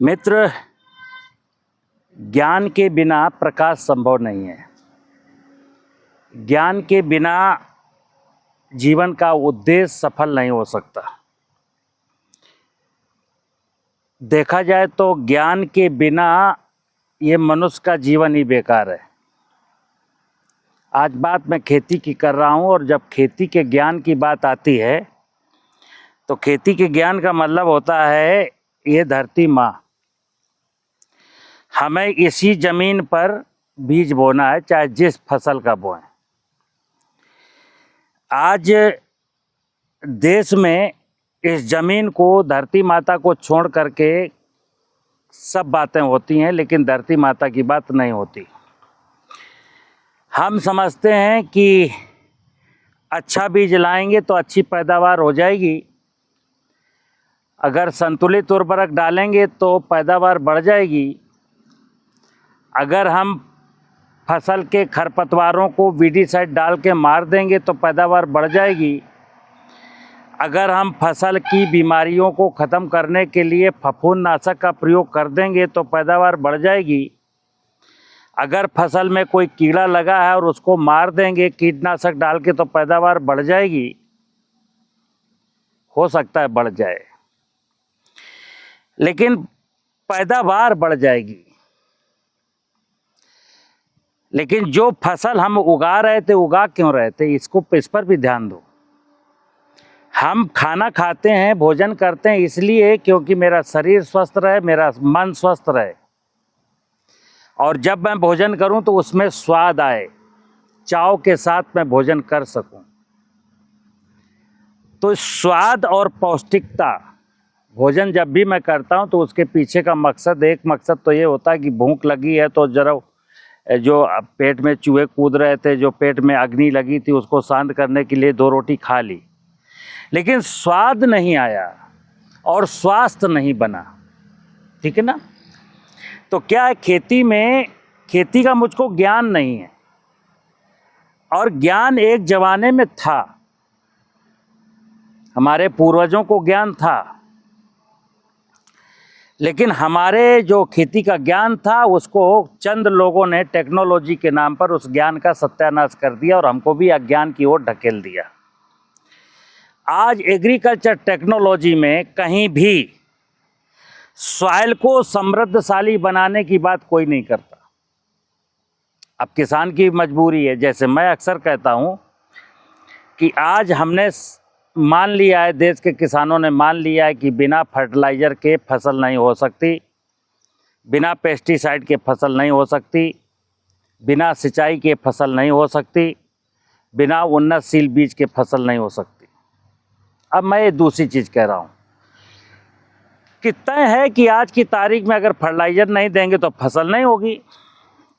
मित्र, ज्ञान के बिना प्रकाश संभव नहीं है। ज्ञान के बिना जीवन का उद्देश्य सफल नहीं हो सकता। देखा जाए तो ज्ञान के बिना ये मनुष्य का जीवन ही बेकार है। आज बात मैं खेती की कर रहा हूँ और जब खेती के ज्ञान की बात आती है तो खेती के ज्ञान का मतलब होता है ये धरती माँ, हमें इसी ज़मीन पर बीज बोना है, चाहे जिस फसल का बोएं। आज देश में इस ज़मीन को, धरती माता को छोड़ करके सब बातें होती हैं, लेकिन धरती माता की बात नहीं होती। हम समझते हैं कि अच्छा बीज लाएंगे तो अच्छी पैदावार हो जाएगी, अगर संतुलित उर्वरक डालेंगे तो पैदावार बढ़ जाएगी, अगर हम फसल के खरपतवारों को वीडीसाइड डाल के मार देंगे तो पैदावार बढ़ जाएगी, अगर हम फसल की बीमारियों को ख़त्म करने के लिए फफूंदनाशक का प्रयोग कर देंगे तो पैदावार बढ़ जाएगी, अगर फसल में कोई कीड़ा लगा है और उसको मार देंगे कीटनाशक डाल के तो पैदावार बढ़ जाएगी। हो सकता है बढ़ जाए, लेकिन पैदावार बढ़ जाएगी। लेकिन जो फसल हम उगा रहे थे, उगा क्यों रहे थे, इस पर भी ध्यान दो। हम खाना खाते हैं, भोजन करते हैं इसलिए क्योंकि मेरा शरीर स्वस्थ रहे, मेरा मन स्वस्थ रहे, और जब मैं भोजन करूं तो उसमें स्वाद आए, चाव के साथ मैं भोजन कर सकूं। तो स्वाद और पौष्टिकता, भोजन जब भी मैं करता हूं तो उसके पीछे का मकसद, एक मकसद तो ये होता है कि भूख लगी है तो जरा जो पेट में चूहे कूद रहे थे, जो पेट में अग्नि लगी थी, उसको शांत करने के लिए 2 रोटी खा ली, लेकिन स्वाद नहीं आया और स्वास्थ्य नहीं बना। ठीक है ना। तो क्या है, खेती में, खेती का मुझको ज्ञान नहीं है, और ज्ञान एक जमाने में था, हमारे पूर्वजों को ज्ञान था, लेकिन हमारे जो खेती का ज्ञान था उसको चंद लोगों ने टेक्नोलॉजी के नाम पर उस ज्ञान का सत्यानाश कर दिया और हमको भी अज्ञान की ओर ढकेल दिया। आज एग्रीकल्चर टेक्नोलॉजी में कहीं भी सॉइल को समृद्धशाली बनाने की बात कोई नहीं करता। अब किसान की मजबूरी है, जैसे मैं अक्सर कहता हूं कि आज हमने मान लिया है, देश के किसानों ने मान लिया है कि बिना फर्टिलाइज़र के फसल नहीं हो सकती, बिना पेस्टिसाइड के फसल नहीं हो सकती, बिना सिंचाई के फसल नहीं हो सकती, बिना उन्नतशील बीज के फसल नहीं हो सकती। अब मैं ये दूसरी चीज़ कह रहा हूँ कि तय है कि आज की तारीख में अगर फर्टिलाइज़र नहीं देंगे तो फसल नहीं होगी।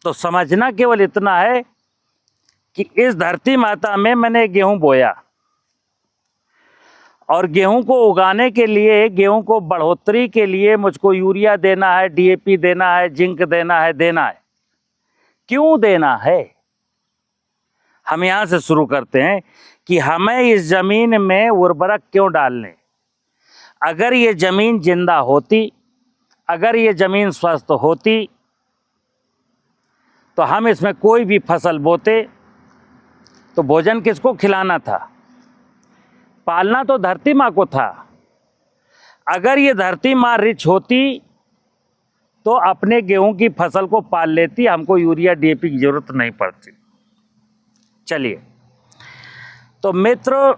तो समझना केवल इतना है कि इस धरती माता में मैंने गेहूँ बोया, और गेहूं को उगाने के लिए, गेहूं को बढ़ोतरी के लिए मुझको यूरिया देना है, डीएपी देना है, जिंक देना है। क्यों देना है? हम यहाँ से शुरू करते हैं कि हमें इस ज़मीन में उर्वरक क्यों डालने। अगर ये ज़मीन जिंदा होती, अगर ये ज़मीन स्वस्थ होती तो हम इसमें कोई भी फसल बोते तो भोजन किसको खिलाना था? पालना तो धरती माँ को था। अगर ये धरती माँ रिच होती तो अपने गेहूं की फसल को पाल लेती, हमको यूरिया डीएपी की जरूरत नहीं पड़ती। चलिए, तो मित्रों,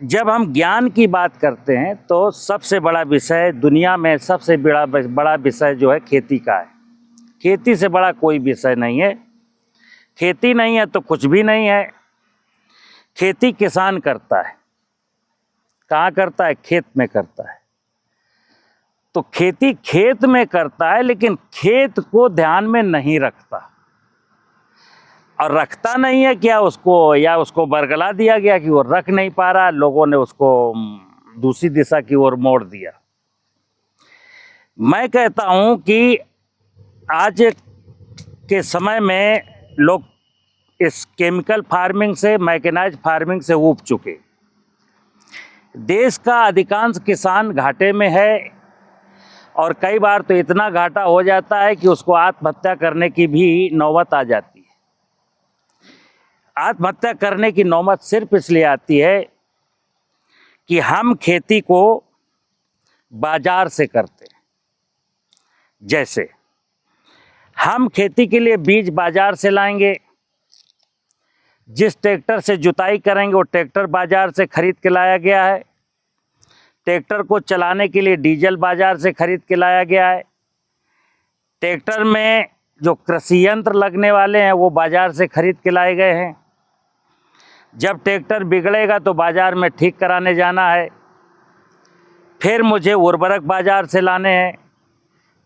जब हम ज्ञान की बात करते हैं तो सबसे बड़ा विषय, दुनिया में सबसे बड़ा विषय जो है खेती का है। खेती से बड़ा कोई विषय नहीं है। खेती नहीं है तो कुछ भी नहीं है। खेती किसान करता है। कहाँ करता है? खेत में करता है। तो खेती खेत में करता है, लेकिन खेत को ध्यान में नहीं रखता, और रखता नहीं है क्या उसको, या उसको बरगला दिया गया कि वो रख नहीं पा रहा, लोगों ने उसको दूसरी दिशा की ओर मोड़ दिया। मैं कहता हूं कि आज के समय में लोग इस केमिकल फार्मिंग से, मैकेनाइज फार्मिंग से ऊब चुके। देश का अधिकांश किसान घाटे में है और कई बार तो इतना घाटा हो जाता है कि उसको आत्महत्या करने की भी नौबत आ जाती है। आत्महत्या करने की नौबत सिर्फ इसलिए आती है कि हम खेती को बाजार से करते हैं। जैसे हम खेती के लिए बीज बाजार से लाएंगे, जिस ट्रैक्टर से जुताई करेंगे वो ट्रैक्टर बाजार से खरीद के लाया गया है, ट्रैक्टर को चलाने के लिए डीजल बाजार से खरीद के लाया गया है, ट्रैक्टर में जो कृषि यंत्र लगने वाले हैं वो बाजार से खरीद के लाए गए हैं। जब ट्रैक्टर बिगड़ेगा तो बाजार में ठीक कराने जाना है, फिर मुझे उर्वरक बाजार से लाने हैं,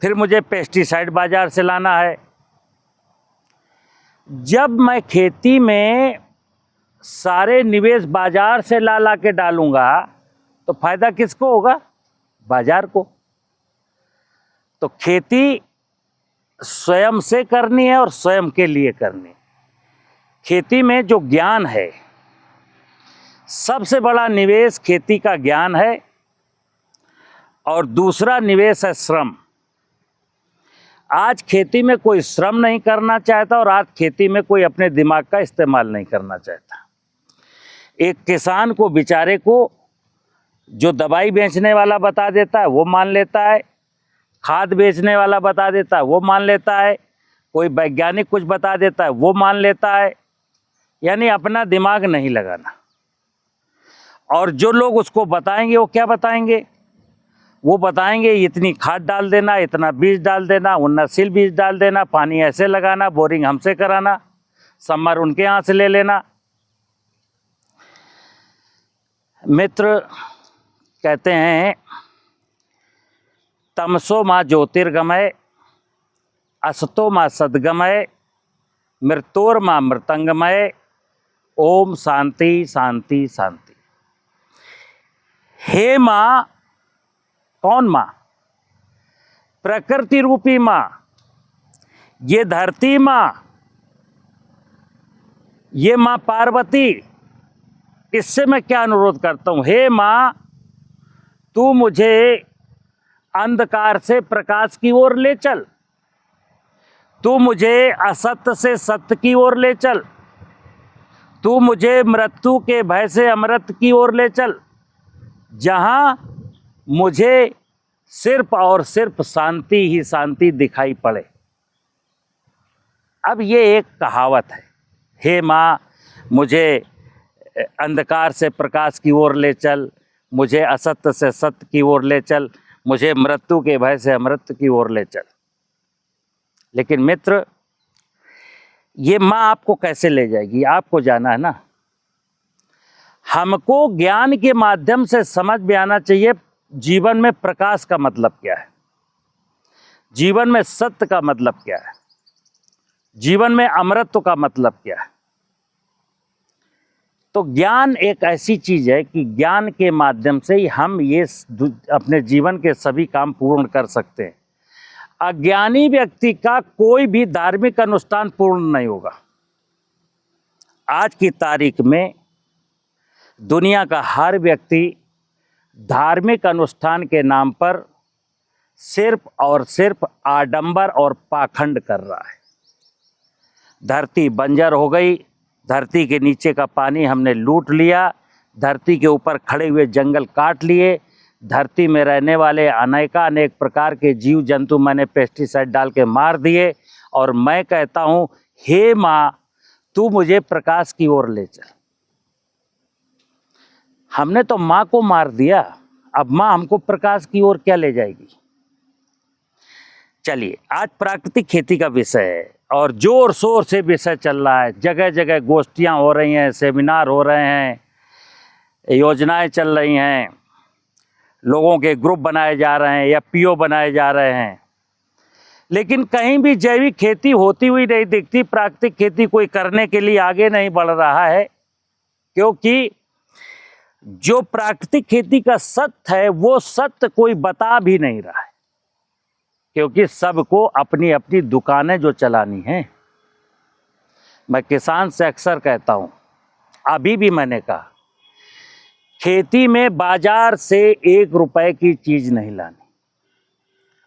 फिर मुझे पेस्टिसाइड बाजार से लाना है। जब मैं खेती में सारे निवेश बाजार से ला के डालूंगा तो फायदा किसको होगा? बाजार को। तो खेती स्वयं से करनी है और स्वयं के लिए करनी है। खेती में जो ज्ञान है, सबसे बड़ा निवेश खेती का ज्ञान है और दूसरा निवेश है श्रम। आज खेती में कोई श्रम नहीं करना चाहता और आज खेती में कोई अपने दिमाग का इस्तेमाल नहीं करना चाहता। एक किसान को बेचारे को जो दवाई बेचने वाला बता देता है वो मान लेता है, खाद बेचने वाला बता देता है वो मान लेता है, कोई वैज्ञानिक कुछ बता देता है वो मान लेता है, यानी अपना दिमाग नहीं लगाना। और जो लोग उसको बताएंगे वो क्या बताएंगे? वो बताएंगे इतनी खाद डाल देना, इतना बीज डाल देना, उन्नतशील बीज डाल देना, पानी ऐसे लगाना, बोरिंग हमसे कराना, समर उनके यहाँ से ले लेना। मित्र कहते हैं तमसो माँ ज्योतिर्गमय, असतो माँ सद्गमय, मृत्योर माँ मृतंगमय, ओम शांति शांति शांति। हे माँ, कौन माँ? प्रकृति रूपी माँ, ये धरती माँ, ये माँ पार्वती। इससे मैं क्या अनुरोध करता हूँ? हे माँ, तू मुझे अंधकार से प्रकाश की ओर ले चल, तू मुझे असत्य से सत्य की ओर ले चल, तू मुझे मृत्यु के भय से अमृत की ओर ले चल, जहाँ मुझे सिर्फ और सिर्फ शांति ही शांति दिखाई पड़े। अब ये एक कहावत है, हे माँ मुझे अंधकार से प्रकाश की ओर ले चल, मुझे असत्य से सत्य की ओर ले चल, मुझे मृत्यु के भय से अमृत की ओर ले चल। लेकिन मित्र, ये माँ आपको कैसे ले जाएगी? आपको जाना है ना। हमको ज्ञान के माध्यम से समझ में आना चाहिए जीवन में प्रकाश का मतलब क्या है, जीवन में सत्य का मतलब क्या है, जीवन में अमरत्व का मतलब क्या है। तो ज्ञान एक ऐसी चीज है कि ज्ञान के माध्यम से ही हम ये अपने जीवन के सभी काम पूर्ण कर सकते हैं। अज्ञानी व्यक्ति का कोई भी धार्मिक अनुष्ठान पूर्ण नहीं होगा। आज की तारीख में दुनिया का हर व्यक्ति धार्मिक अनुष्ठान के नाम पर सिर्फ और सिर्फ आडंबर और पाखंड कर रहा है। धरती बंजर हो गई, धरती के नीचे का पानी हमने लूट लिया, धरती के ऊपर खड़े हुए जंगल काट लिए, धरती में रहने वाले अनेक प्रकार के जीव जंतु मैंने पेस्टिसाइड डाल के मार दिए। और मैं कहता हूँ, हे माँ, तू मुझे प्रकाश की ओर ले चल। हमने तो माँ को मार दिया, अब माँ हमको प्रकाश की ओर क्या ले जाएगी? चलिए, आज प्राकृतिक खेती का विषय है और जोर शोर से विषय चल रहा है। जगह जगह गोष्ठियाँ हो रही हैं, सेमिनार हो रहे हैं, योजनाएं चल रही हैं, लोगों के ग्रुप बनाए जा रहे हैं या पीओ बनाए जा रहे हैं, लेकिन कहीं भी जैविक खेती होती हुई नहीं दिखती। प्राकृतिक खेती कोई करने के लिए आगे नहीं बढ़ रहा है, क्योंकि जो प्राकृतिक खेती का सत्य है वो सत्य कोई बता भी नहीं रहा है, क्योंकि सबको अपनी अपनी दुकानें जो चलानी हैं। मैं किसान से अक्सर कहता हूँ, अभी भी मैंने कहा, खेती में बाजार से 1 रुपए की चीज नहीं लानी।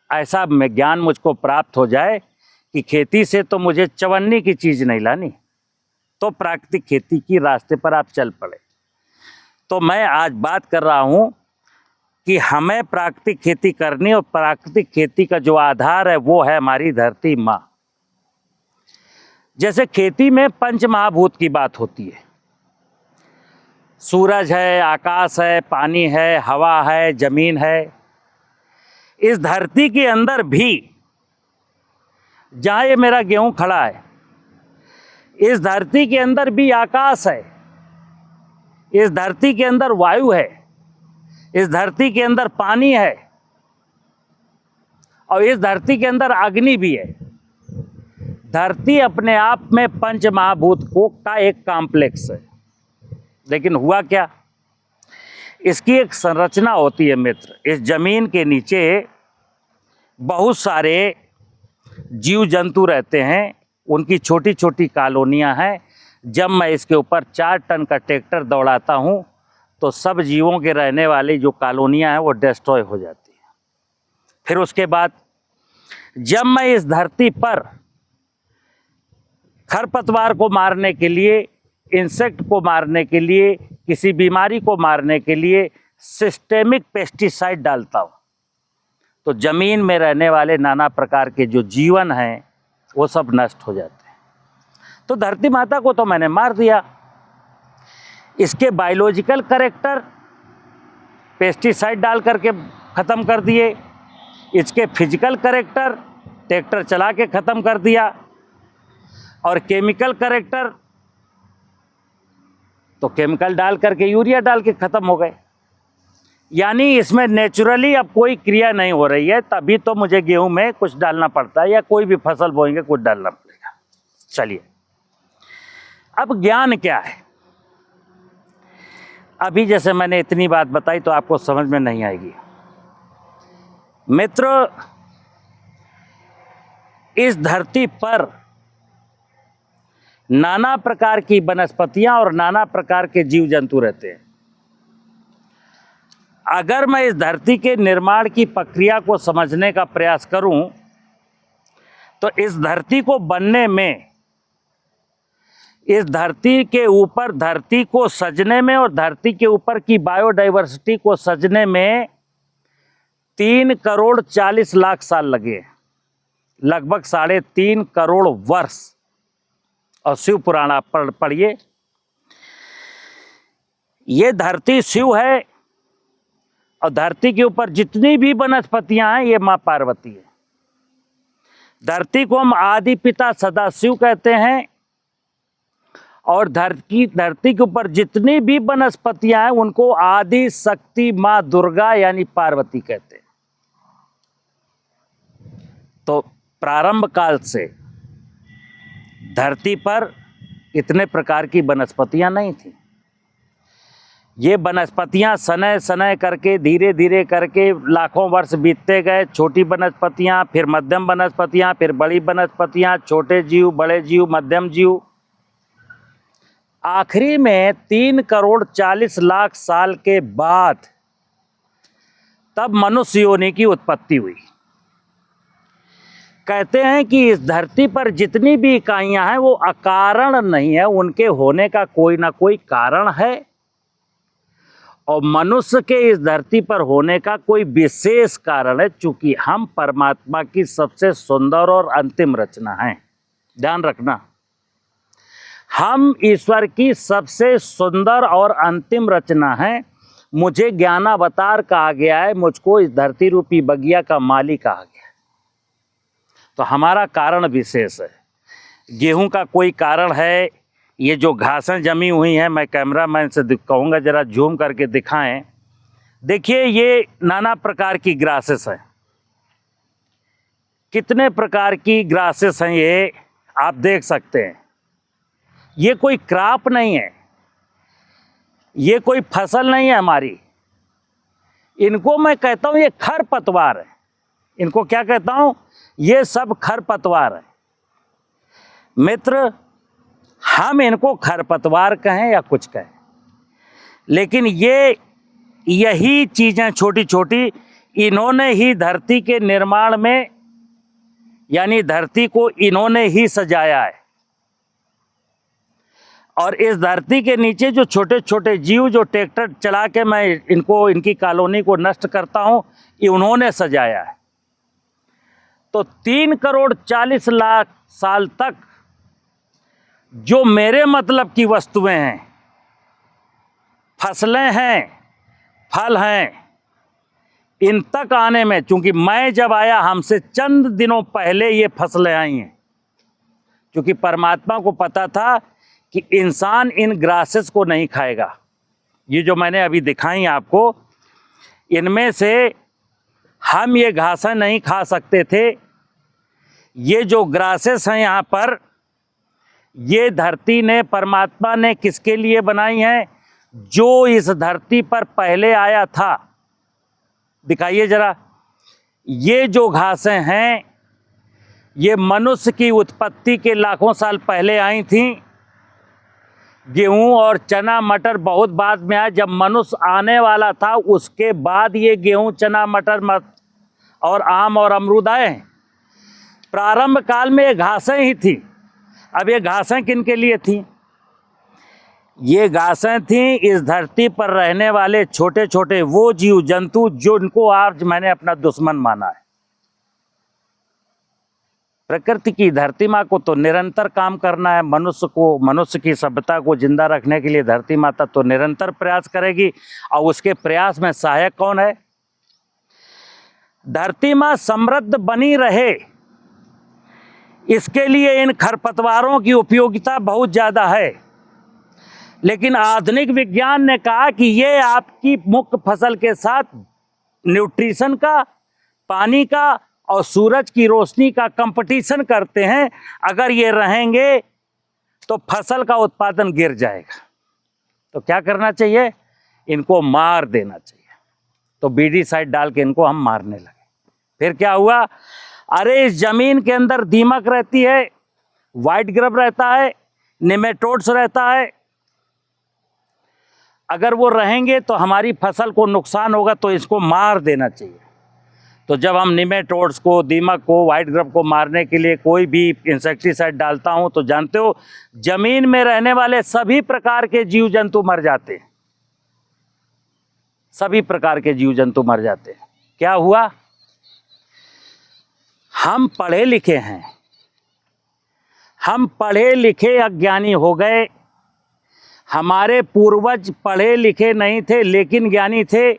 ऐसा में ज्ञान मुझको प्राप्त हो जाए कि खेती से तो मुझे चवन्नी की चीज़ नहीं लानी, तो प्राकृतिक खेती की रास्ते पर आप चल पड़े। तो मैं आज बात कर रहा हूँ कि हमें प्राकृतिक खेती करनी, और प्राकृतिक खेती का जो आधार है वो है हमारी धरती माँ। जैसे खेती में पंच महाभूत की बात होती है, सूरज है, आकाश है, पानी है, हवा है, जमीन है। इस धरती के अंदर भी, जहाँ ये मेरा गेहूं खड़ा है, इस धरती के अंदर भी आकाश है, इस धरती के अंदर वायु है, इस धरती के अंदर पानी है, और इस धरती के अंदर अग्नि भी है। धरती अपने आप में पंच महाभूत का एक कॉम्प्लेक्स है। लेकिन हुआ क्या, इसकी एक संरचना होती है मित्र। इस जमीन के नीचे बहुत सारे जीव जंतु रहते हैं, उनकी छोटी छोटी कॉलोनियां हैं। जब मैं इसके ऊपर 4 टन का ट्रैक्टर दौड़ाता हूं तो सब जीवों के रहने वाली जो कॉलोनियां हैं वो डिस्ट्रॉय हो जाती हैं। फिर उसके बाद जब मैं इस धरती पर खरपतवार को मारने के लिए, इंसेक्ट को मारने के लिए, किसी बीमारी को मारने के लिए सिस्टेमिक पेस्टिसाइड डालता हूँ, तो ज़मीन में रहने वाले नाना प्रकार के जो जीवन हैं वो सब नष्ट हो जाते हैं। तो धरती माता को तो मैंने मार दिया। इसके बायोलॉजिकल कैरेक्टर पेस्टिसाइड डाल करके ख़त्म कर दिए, इसके फिजिकल कैरेक्टर ट्रैक्टर चला के ख़त्म कर दिया, और केमिकल कैरेक्टर तो केमिकल डाल करके, यूरिया डाल के ख़त्म हो गए। यानी इसमें नेचुरली अब कोई क्रिया नहीं हो रही है, तभी तो मुझे गेहूं में कुछ डालना पड़ता है, या कोई भी फसल बोएंगे कुछ डालना पड़ेगा। चलिए, अब ज्ञान क्या है? अभी जैसे मैंने इतनी बात बताई तो आपको समझ में नहीं आएगी। मित्र, इस धरती पर नाना प्रकार की वनस्पतियां और नाना प्रकार के जीव जंतु रहते हैं। अगर मैं इस धरती के निर्माण की प्रक्रिया को समझने का प्रयास करूं तो इस धरती को बनने में, इस धरती के ऊपर धरती को सजने में और धरती के ऊपर की बायोडाइवर्सिटी को सजने में 3 करोड़ 40 लाख साल लगे, लगभग 3.5 करोड़ वर्ष। और शिव पुराण आप पढ़िए, ये धरती शिव है, और धरती के ऊपर जितनी भी वनस्पतियां हैं ये माँ पार्वती है। धरती को हम आदि पिता सदाशिव कहते हैं, और धरती के ऊपर जितनी भी वनस्पतियां हैं उनको आदि शक्ति माँ दुर्गा यानी पार्वती कहते हैं। तो प्रारंभ काल से धरती पर इतने प्रकार की वनस्पतियां नहीं थी। ये वनस्पतियां सनय सनय करके, धीरे धीरे करके लाखों वर्ष बीतते गए। छोटी वनस्पतियां, फिर मध्यम वनस्पतियां, फिर बड़ी वनस्पतियां, छोटे जीव, बड़े जीव, मध्यम जीव। आखिरी में 3 करोड़ 40 लाख साल के बाद तब मनुष्य योनि की उत्पत्ति हुई। कहते हैं कि इस धरती पर जितनी भी इकाइयां हैं वो अकारण नहीं है, उनके होने का कोई ना कोई कारण है, और मनुष्य के इस धरती पर होने का कोई विशेष कारण है, चूंकि हम परमात्मा की सबसे सुंदर और अंतिम रचना हैं। ध्यान रखना, हम ईश्वर की सबसे सुंदर और अंतिम रचना हैं। मुझे ज्ञानावतार कहा गया है, मुझको इस धरती रूपी बगिया का मालिक कहा गया। तो हमारा कारण विशेष है। गेहूं का कोई कारण है, ये जो घासें जमी हुई हैं, मैं कैमरामैन से कहूँगा जरा जूम करके दिखाएं। देखिए, ये नाना प्रकार की ग्रासेस हैं, कितने प्रकार की ग्रासेस हैं ये आप देख सकते हैं। ये कोई क्रॉप नहीं है, ये कोई फसल नहीं है हमारी। इनको मैं कहता हूँ ये खरपतवार है। इनको क्या कहता हूँ? ये सब खरपतवार है। मित्र, हम इनको खरपतवार कहें या कुछ कहें, लेकिन ये यही चीज़ें छोटी छोटी, इन्होंने ही धरती के निर्माण में, यानी धरती को इन्होंने ही सजाया है। और इस धरती के नीचे जो छोटे छोटे जीव जो ट्रैक्टर चला के मैं इनकी कॉलोनी को नष्ट करता हूं, ये उन्होंने सजाया है। तो 3 करोड़ 40 लाख साल तक जो मेरे मतलब की वस्तुएं हैं, फसलें हैं, फल हैं, इन तक आने में, चूंकि मैं जब आया हमसे चंद दिनों पहले ये फसलें आई हैं, क्योंकि परमात्मा को पता था कि इंसान इन ग्रासेस को नहीं खाएगा। ये जो मैंने अभी दिखाई आपको, इनमें से हम ये घासें नहीं खा सकते थे। ये जो ग्रासेस हैं यहाँ पर, ये धरती ने, परमात्मा ने किसके लिए बनाई हैं? जो इस धरती पर पहले आया था। दिखाइए जरा, ये जो घासें हैं ये मनुष्य की उत्पत्ति के लाखों साल पहले आई थीं। गेहूं और चना मटर बहुत बाद में आया। जब मनुष्य आने वाला था उसके बाद ये गेहूं, चना, मटर और आम और अमरूद आए हैं। प्रारंभ काल में ये घासें ही थी। अब ये घासें किन के लिए थी? ये घासें थीं इस धरती पर रहने वाले छोटे छोटे वो जीव जंतु जिनको आज मैंने अपना दुश्मन माना है। प्रकृति की, धरती माँ को तो निरंतर काम करना है। मनुष्य की सभ्यता को जिंदा रखने के लिए धरती माता तो निरंतर प्रयास करेगी। और उसके प्रयास में सहायक कौन है? धरती माँ समृद्ध बनी रहे, इसके लिए इन खरपतवारों की उपयोगिता बहुत ज़्यादा है। लेकिन आधुनिक विज्ञान ने कहा कि ये आपकी मुख्य फसल के साथ न्यूट्रिशन का, पानी का और सूरज की रोशनी का कंपटीशन करते हैं। अगर ये रहेंगे तो फसल का उत्पादन गिर जाएगा। तो क्या करना चाहिए? इनको मार देना चाहिए। तो बीडीसाइड डाल के इनको हम मारने लगे। फिर क्या हुआ? अरे इस जमीन के अंदर दीमक रहती है, व्हाइट ग्रब रहता है, निमेटोड्स रहता है। अगर वो रहेंगे तो हमारी फसल को नुकसान होगा, तो इसको मार देना चाहिए। तो जब हम निमेटोड्स को, दीमक को, व्हाइट ग्रब को मारने के लिए कोई भी इंसेक्टिसाइड डालता हूं, तो जानते हो जमीन में रहने वाले सभी प्रकार के जीव जंतु मर जाते हैं। सभी प्रकार के जीव जंतु मर जाते हैं। क्या हुआ? हम पढ़े लिखे हैं, हम पढ़े लिखे अज्ञानी हो गए। हमारे पूर्वज पढ़े लिखे नहीं थे लेकिन ज्ञानी थे,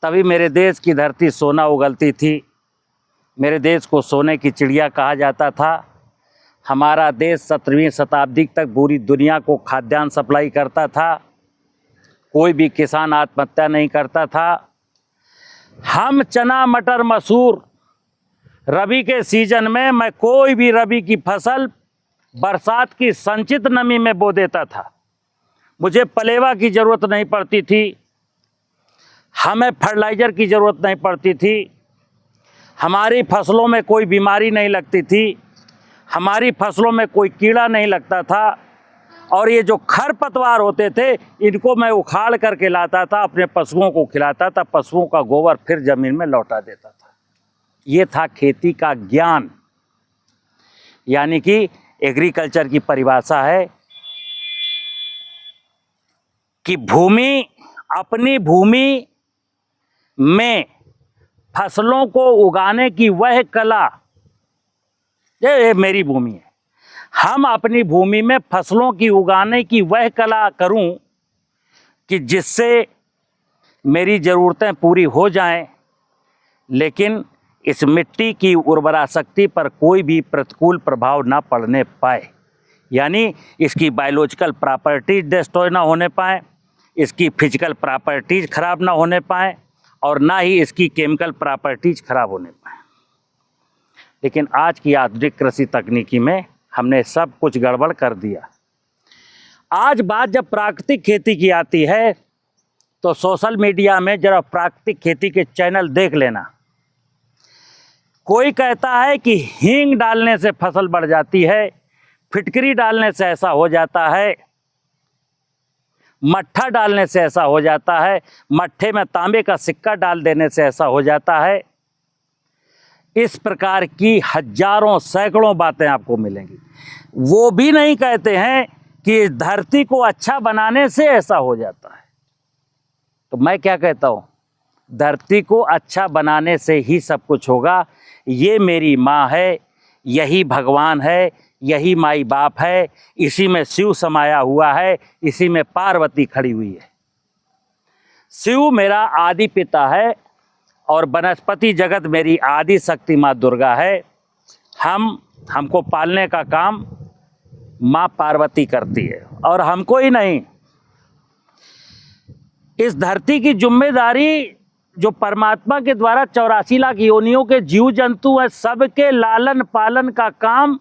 तभी मेरे देश की धरती सोना उगलती थी। मेरे देश को सोने की चिड़िया कहा जाता था। हमारा देश 17वीं शताब्दी तक पूरी दुनिया को खाद्यान्न सप्लाई करता था। कोई भी किसान आत्महत्या नहीं करता था। हम चना, मटर, मसूर रबी के सीजन में, मैं कोई भी रबी की फसल बरसात की संचित नमी में बो देता था। मुझे पलेवा की ज़रूरत नहीं पड़ती थी, हमें फर्टिलाइज़र की ज़रूरत नहीं पड़ती थी, हमारी फसलों में कोई बीमारी नहीं लगती थी, हमारी फसलों में कोई कीड़ा नहीं लगता था। और ये जो खरपतवार होते थे इनको मैं उखाड़ करके लाता था, अपने पशुओं को खिलाता था, पशुओं का गोबर फिर ज़मीन में लौटा देता था। ये था खेती का ज्ञान। यानी कि एग्रीकल्चर की परिभाषा है कि भूमि, अपनी भूमि में फसलों को उगाने की वह कला, ये मेरी भूमि है, हम अपनी भूमि में फसलों की उगाने की वह कला करूं कि जिससे मेरी ज़रूरतें पूरी हो जाएं, लेकिन इस मिट्टी की उर्वरा शक्ति पर कोई भी प्रतिकूल प्रभाव ना पड़ने पाए। यानी इसकी बायोलॉजिकल प्रॉपर्टीज डिस्ट्रॉय ना होने पाए, इसकी फिजिकल प्रॉपर्टीज खराब ना होने पाए, और ना ही इसकी केमिकल प्रॉपर्टीज खराब होने पाए। लेकिन आज की आधुनिक कृषि तकनीकी में हमने सब कुछ गड़बड़ कर दिया। आज बात जब प्राकृतिक खेती की आती है तो सोशल मीडिया में जरा प्राकृतिक खेती के चैनल देख लेना। कोई कहता है कि हींग डालने से फसल बढ़ जाती है, फिटकरी डालने से ऐसा हो जाता है, मट्ठा डालने से ऐसा हो जाता है, मट्ठे में तांबे का सिक्का डाल देने से ऐसा हो जाता है। इस प्रकार की हजारों सैकड़ों बातें आपको मिलेंगी। वो भी नहीं कहते हैं कि इस धरती को अच्छा बनाने से ऐसा हो जाता है। तो मैं क्या कहता हूँ, धरती को अच्छा बनाने से ही सब कुछ होगा। ये मेरी माँ है, यही भगवान है, यही माई बाप है, इसी में शिव समाया हुआ है, इसी में पार्वती खड़ी हुई है। शिव मेरा आदि पिता है और वनस्पति जगत मेरी आदि शक्ति माँ दुर्गा है। हमको पालने का काम माँ पार्वती करती है और हमको ही नहीं, इस धरती की जिम्मेदारी जो परमात्मा के द्वारा 84 लाख योनियों के जीव जंतु हैं, सबके लालन पालन का काम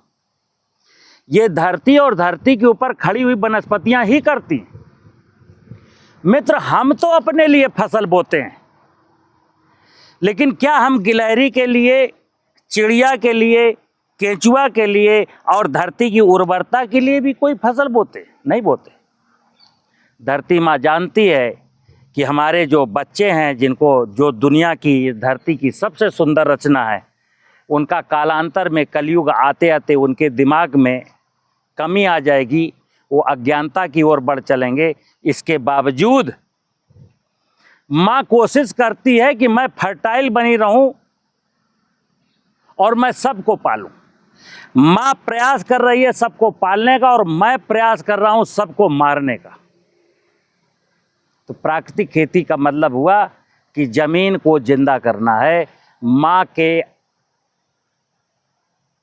ये धरती और धरती के ऊपर खड़ी हुई वनस्पतियां ही करती। मित्र, हम तो अपने लिए फसल बोते हैं, लेकिन क्या हम गिलहरी के लिए, चिड़िया के लिए, केंचुआ के लिए और धरती की उर्वरता के लिए भी कोई फसल बोते? नहीं बोते। धरती माँ जानती है कि हमारे जो बच्चे हैं, जिनको जो दुनिया की, धरती की सबसे सुंदर रचना है, उनका कालांतर में कलयुग आते आते उनके दिमाग में कमी आ जाएगी, वो अज्ञानता की ओर बढ़ चलेंगे। इसके बावजूद माँ कोशिश करती है कि मैं फर्टाइल बनी रहूं और मैं सबको पालूं। माँ प्रयास कर रही है सबको पालने का और मैं प्रयास कर रहा हूं सबको मारने का। तो प्राकृतिक खेती का मतलब हुआ कि जमीन को जिंदा करना है,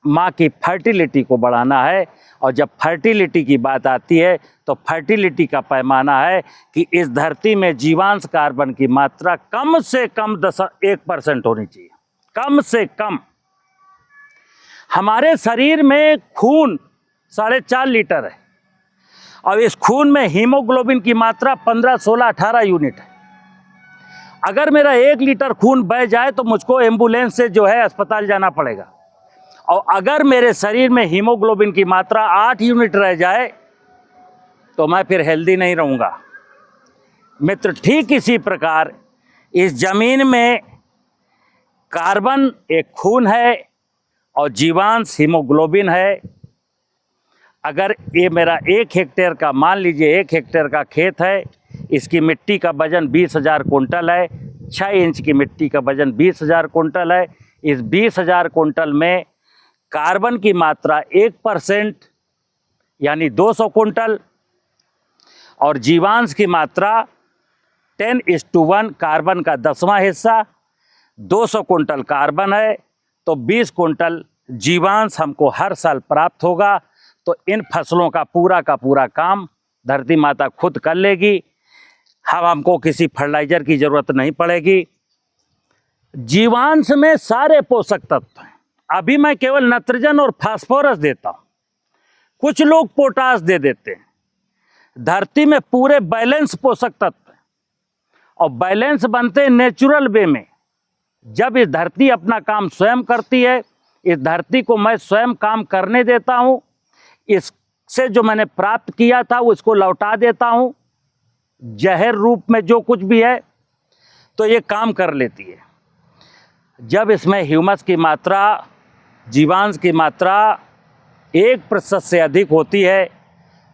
माँ की फर्टिलिटी को बढ़ाना है। और जब फर्टिलिटी की बात आती है तो फर्टिलिटी का पैमाना है कि इस धरती में जीवांश कार्बन की मात्रा कम से कम 1% होनी चाहिए, कम से कम। हमारे शरीर में खून 4.5 लीटर है और इस खून में हीमोग्लोबिन की मात्रा 15, 16, 18 यूनिट है। अगर मेरा 1 लीटर खून बह जाए तो मुझको एम्बुलेंस से जो है अस्पताल जाना पड़ेगा, और अगर मेरे शरीर में हीमोग्लोबिन की मात्रा 8 यूनिट रह जाए तो मैं फिर हेल्दी नहीं रहूँगा। मित्र, ठीक इसी प्रकार इस जमीन में कार्बन एक खून है और जीवांश हीमोग्लोबिन है। अगर ये मेरा 1 हेक्टेयर का, मान लीजिए 1 हेक्टेयर का खेत है, इसकी मिट्टी का वजन 20,000 कुंटल है, 6 इंच की मिट्टी का वजन 20,000 कुंटल है। इस 20,000 कुंटल में कार्बन की मात्रा 1% यानी 200 कुंटल और जीवांश की मात्रा 10:1, कार्बन का 10वां हिस्सा। 200 कुंटल कार्बन है तो 20 कुंटल जीवांश हमको हर साल प्राप्त होगा। तो इन फसलों का पूरा काम धरती माता खुद कर लेगी। हमको किसी फर्टिलाइजर की ज़रूरत नहीं पड़ेगी। जीवांश में सारे पोषक तत्व हैं। अभी मैं केवल नाइट्रोजन और फास्फोरस देता हूँ, कुछ लोग पोटास दे देते हैं। धरती में पूरे बैलेंस पोषक तत्व हैं और बैलेंस बनते हैं नेचुरल वे में। जब इस धरती अपना काम स्वयं करती है, इस धरती को मैं स्वयं काम करने देता हूँ, इससे जो मैंने प्राप्त किया था उसको लौटा देता हूँ जहर रूप में, जो कुछ भी है, तो ये काम कर लेती है। जब इसमें ह्यूमस की मात्रा, जीवांश की मात्रा 1% से अधिक होती है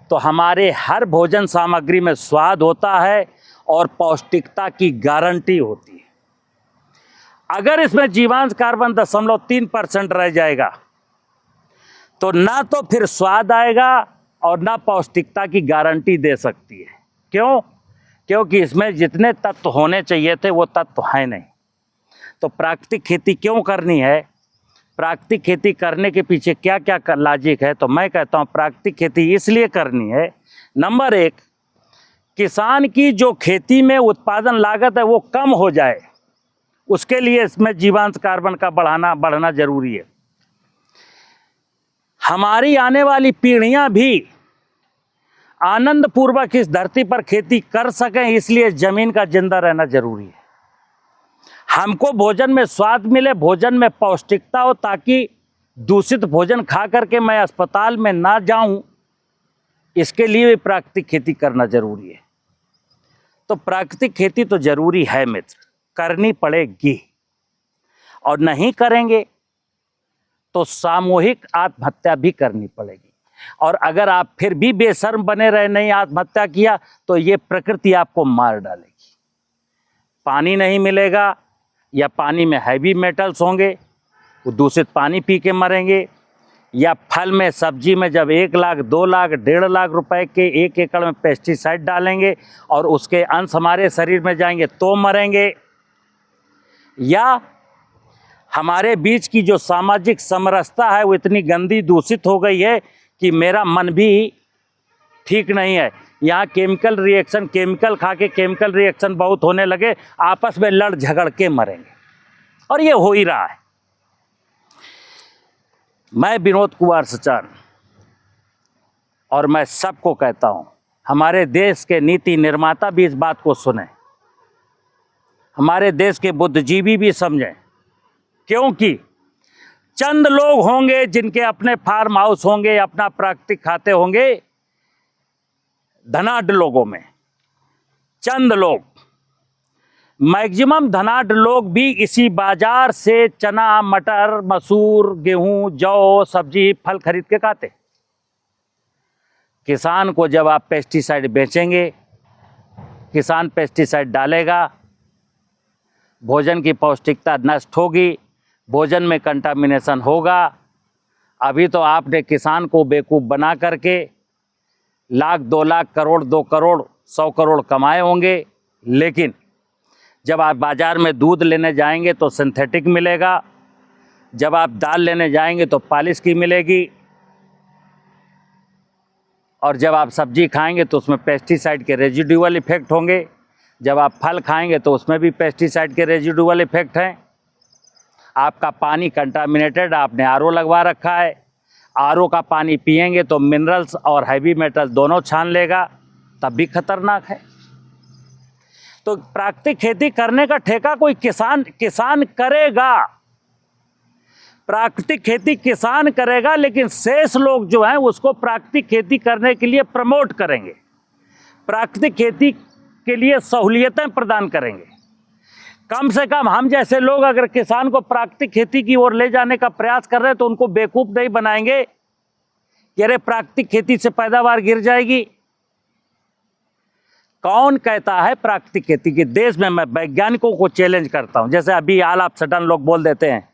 तो हमारे हर भोजन सामग्री में स्वाद होता है और पौष्टिकता की गारंटी होती है। अगर इसमें जीवांश कार्बन 0.3% रह जाएगा तो ना तो फिर स्वाद आएगा और ना पौष्टिकता की गारंटी दे सकती है। क्यों? क्योंकि इसमें जितने तत्व होने चाहिए थे वो तत्व हैं नहीं। तो प्राकृतिक खेती क्यों करनी है? प्राकृतिक खेती करने के पीछे क्या क्या लॉजिक है? तो मैं कहता हूँ प्राकृतिक खेती इसलिए करनी है, नंबर 1, किसान की जो खेती में उत्पादन लागत है वो कम हो जाए, उसके लिए इसमें जीवांश कार्बन का बढ़ना जरूरी है। हमारी आने वाली पीढ़ियां भी आनंद पूर्वक इस धरती पर खेती कर सकें, इसलिए जमीन का जिंदा रहना जरूरी है। हमको भोजन में स्वाद मिले, भोजन में पौष्टिकता हो, ताकि दूषित भोजन खा करके मैं अस्पताल में ना जाऊं, इसके लिए भी प्राकृतिक खेती करना जरूरी है। तो प्राकृतिक खेती तो जरूरी है मित्र, करनी पड़ेगी, और नहीं करेंगे तो सामूहिक आत्महत्या भी करनी पड़ेगी। और अगर आप फिर भी बेशर्म बने रहे, नहीं आत्महत्या किया, तो ये प्रकृति आपको मार डालेगी। पानी नहीं मिलेगा या पानी में हैवी मेटल्स होंगे, वो दूषित पानी पी के मरेंगे, या फल में सब्जी में जब 1 लाख 2 लाख 1.5 लाख रुपए के 1 एकड़ में पेस्टिसाइड डालेंगे और उसके अंश हमारे शरीर में जाएंगे तो मरेंगे। या हमारे बीच की जो सामाजिक समरसता है वो इतनी गंदी दूषित हो गई है कि मेरा मन भी ठीक नहीं है। यहाँ केमिकल रिएक्शन, केमिकल खा के केमिकल रिएक्शन बहुत होने लगे, आपस में लड़ झगड़ के मरेंगे, और ये हो ही रहा है। मैं विनोद कुमार सचान, और मैं सबको कहता हूँ, हमारे देश के नीति निर्माता भी इस बात को सुने, हमारे देश के बुद्धिजीवी भी समझें, क्योंकि चंद लोग होंगे जिनके अपने फार्म हाउस होंगे, अपना प्राकृतिक खाते होंगे, धनाढ्य लोगों में चंद लोग, मैक्सिमम धनाढ्य लोग भी इसी बाजार से चना, मटर, मसूर, गेहूं, जौ, सब्जी, फल खरीद के खाते। किसान को जब आप पेस्टिसाइड बेचेंगे, किसान पेस्टिसाइड डालेगा, भोजन की पौष्टिकता नष्ट होगी, भोजन में कंटामिनेशन होगा। अभी तो आपने किसान को बेवकूफ़ बना करके लाख 2 लाख करोड़ 2 करोड़ 100 करोड़ कमाए होंगे, लेकिन जब आप बाज़ार में दूध लेने जाएंगे तो सिंथेटिक मिलेगा, जब आप दाल लेने जाएंगे तो पॉलिश की मिलेगी, और जब आप सब्जी खाएंगे तो उसमें पेस्टिसाइड के रेजिडुअल इफेक्ट होंगे, जब आप फल खाएंगे तो उसमें भी पेस्टिसाइड के रेजिडुअल इफेक्ट हैं। आपका पानी कंटामिनेटेड, आपने आरओ लगवा रखा है, आरओ का पानी पिएंगे तो मिनरल्स और हैवी मेटल दोनों छान लेगा, तब भी खतरनाक है। तो प्राकृतिक खेती करने का ठेका कोई किसान करेगा, प्राकृतिक खेती किसान करेगा, लेकिन शेष लोग जो हैं उसको प्राकृतिक खेती करने के लिए प्रमोट करेंगे, प्राकृतिक खेती के लिए सहूलियतें प्रदान करेंगे। कम से कम हम जैसे लोग अगर किसान को प्राकृतिक खेती की ओर ले जाने का प्रयास कर रहे हैं तो उनको बेवकूफ़ नहीं बनाएंगे कि अरे प्राकृतिक खेती से पैदावार गिर जाएगी। कौन कहता है प्राकृतिक खेती के देश में? मैं वैज्ञानिकों को चैलेंज करता हूं। जैसे अभी हाल आप सडन लोग बोल देते हैं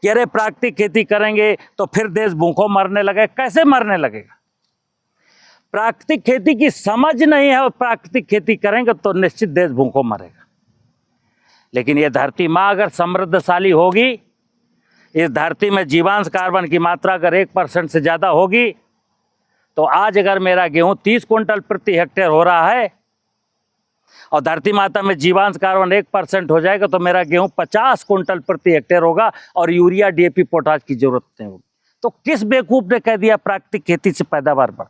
कि अरे प्राकृतिक खेती करेंगे तो फिर देश भूखों मरने लगे। कैसे मरने लगेगा? प्राकृतिक खेती की समझ नहीं है और प्राकृतिक खेती करेंगे तो निश्चित देश भूखों मरेगा। लेकिन ये धरती माँ अगर समृद्धशाली होगी, इस धरती में जीवांश कार्बन की मात्रा अगर 1% से ज़्यादा होगी, तो आज अगर मेरा गेहूँ 30 क्विंटल प्रति हेक्टेयर हो रहा है और धरती माता में जीवांश कार्बन 1% हो जाएगा तो मेरा गेहूँ 50 क्विंटल प्रति हेक्टेयर होगा और यूरिया, डीएपी, पोटाश की जरूरत नहीं होगी। तो किस बेवकूफ़ ने कह दिया प्राकृतिक खेती से पैदावार बढ़?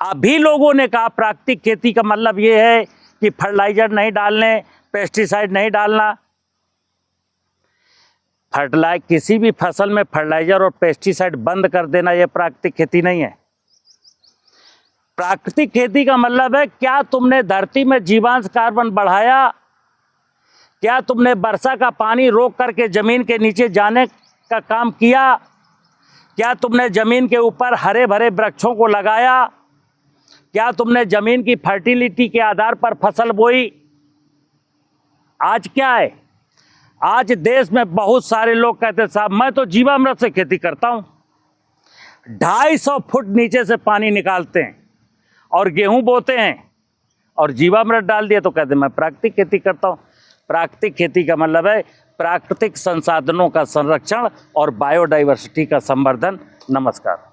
अभी लोगों ने कहा प्राकृतिक खेती का मतलब ये है कि फर्टिलाइजर नहीं डालने, पेस्टिसाइड नहीं डालना। किसी भी फसल में फर्टिलाइजर और पेस्टिसाइड बंद कर देना यह प्राकृतिक खेती नहीं है। प्राकृतिक खेती का मतलब है क्या तुमने धरती में जीवांश कार्बन बढ़ाया? क्या तुमने वर्षा का पानी रोक करके जमीन के नीचे जाने का काम किया? क्या तुमने जमीन के ऊपर हरे भरे वृक्षों को लगाया? क्या तुमने जमीन की फर्टिलिटी के आधार पर फसल बोई? आज क्या है? आज देश में बहुत सारे लोग कहते हैं साहब मैं तो जीवामृत से खेती करता हूँ। 250 फुट नीचे से पानी निकालते हैं और गेहूं बोते हैं और जीवामृत डाल दिया तो कहते हैं मैं प्राकृतिक खेती करता हूँ। प्राकृतिक खेती का मतलब है प्राकृतिक संसाधनों का संरक्षण और बायोडाइवर्सिटी का संवर्धन। नमस्कार।